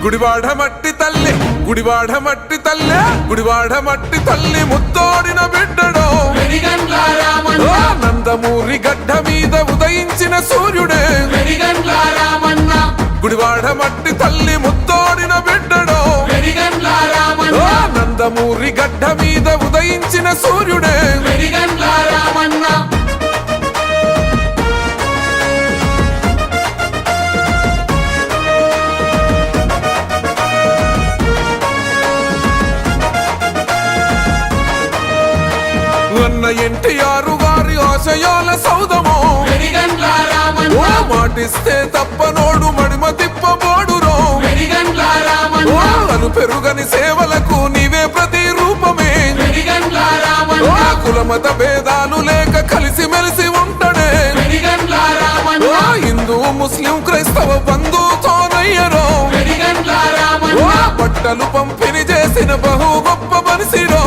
గుడివాడ మట్టి తల్లి గుడివాడ మట్టి తల్లి గుడివాడ మట్టి తల్లి ముత్తోడిన బిడ్డడో నందమూరి గడ్డ మీద ఉదయించిన సూర్యుడే గుడివాడ మట్టి తల్లి ముత్తోడిన బిడ్డడో నందమూరి గడ్డ మీద ఉదయించిన సూర్యుడే అన్న ఎన్టీఆర్ గారి ఆశయాల సౌదమో మాటిస్తే తప్పనోడు మడిమ తిప్పబోడురో అను పెరుగని సేవలకు నీవే ప్రతి రూపమే కులమత భేదాలు లేక కలిసి మెలిసి ఉంటాడే హిందూ ముస్లిం క్రైస్తవ బంధుతోనయ్యరో బట్టలు పంపిణీ చేసిన బహు గొప్ప మనిషిరో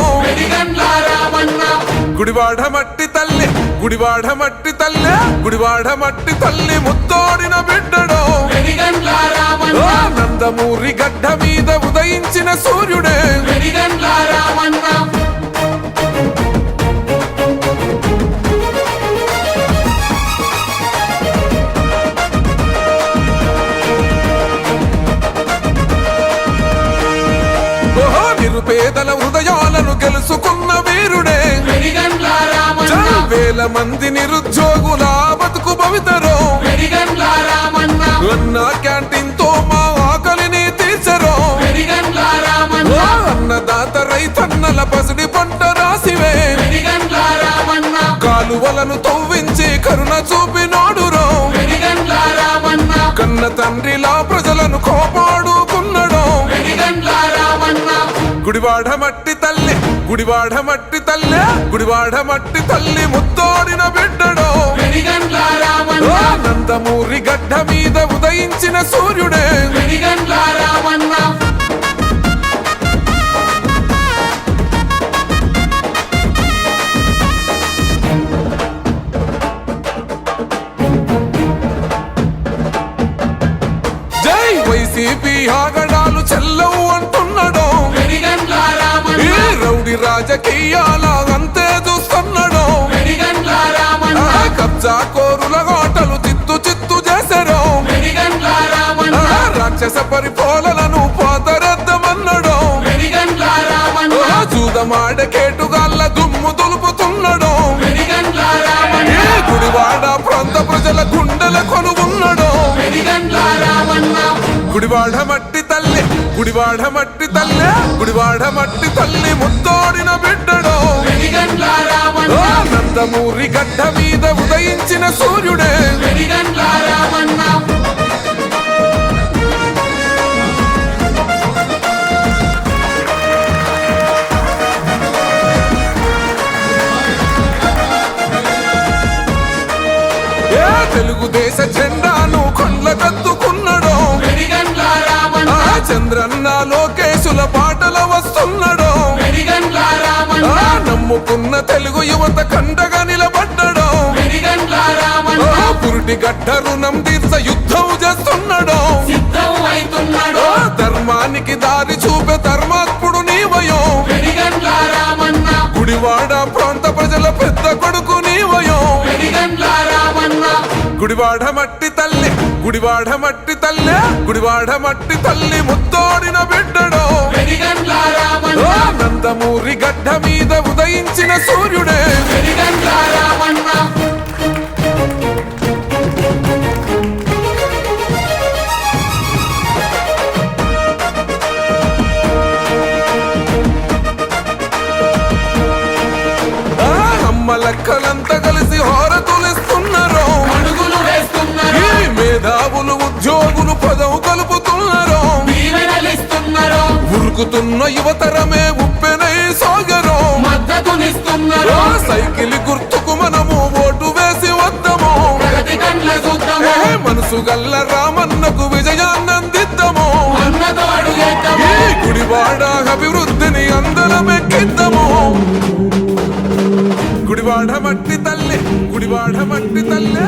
గుడివాడ మట్టి తల్లి గుడివాడ మట్టి తల్లి గుడివాడ మట్టి తల్లి ముత్తోడిన బిడ్డడో నందమూరి గడ్డ మీద ఉదయించిన సూర్యుడే నిరుపేదల హృదయాలను గెలుచుకున్న వీరుడే వేల మంది నిరుద్యోగుల బతుకు భవితరో అన్న క్యాంటీన్ తో మా ఆకలిని తీర్చరో అన్నదాత రైతన్నల పసిడి పంట రాసివే కాలువలను తవ్వించి కరుణ చూపినోడురో కన్న తండ్రిలా ప్రజలను కోపాడుకున్నడో గుడివాడ మట్టి తల్లి గుడివాడ మట్టి తల్లి గుడివాడ మట్టి తల్లి ముత్తోడిన బిడ్డడో నందమూరి గడ్డ మీద ఉదయించిన సూర్యుడే జై వైసీపీ ఆగడాలు చెల్లవు అంటున్నాడో రౌడీ రాజకీయాల అంతే చూస్తున్నాడో కబ్జా కోరుల ఆటలు చిత్తు చిత్తు చేశారో రాక్షస పరిపాలనను పాతరద్దమన్నాడో జూదమాడ కేటుగాళ్ళ దుమ్ము దులుపుతున్నాడో గుడివాడ ప్రాంత ప్రజల గుండెల కొనుగున్నాడో గుడివాడ మట్టి తల్లి గుడివాడ మట్టి తల్లి గుడివాడ మట్టి తల్లి ముత్తోడిన బిడ్డడో నందమూరి గడ్డ మీద ఉదయించిన సూర్యుడే తెలుగుదేశ జెండాను కొండ్లకద్దుకున్నాడో చంద్రన్న లోకేశుల పాటల వస్తున్నాడో నమ్ముకున్న తెలుగు యువత కండగా నిలబడ్డాడో పురిటి గడ్డ రుణం తీర్చ యుద్ధం చేస్తున్నాడో ధర్మానికి దారి చూపే ధర్మాత్ముడు నీవయో గుడివాడ ప్రాంత ప్రజల పెద్ద కొడుకు నీవయో గుడివాడ మట్టి తల్లి గుడివాడ మట్టి తల్లి గుడివాడ మట్టి తల్లి ముత్తోడిన బిడ్డడో నందమూరి గడ్డ మీద ఉదయించిన సూర్యుడే అమ్మలక్కలంతా కలిసి హారతులిస్తున్నారో ఈ మేధావులు ఉద్యోగులు పదవు కలుపుతున్నారో ఉరుకుతున్న యువతరమే ఉప్పెనై సాగరో సైకిల్ గుర్తుకు మనము ఓటు వేసి వద్దాము మనసు గల్ల రామన్నకు విజయాన్నందిద్దాము ఈ గుడివాడ అభివృద్ధిని అందరం ఎక్కిద్దాము గుడివాడ మట్టి తల్లి గుడివాడ మట్టి తల్లి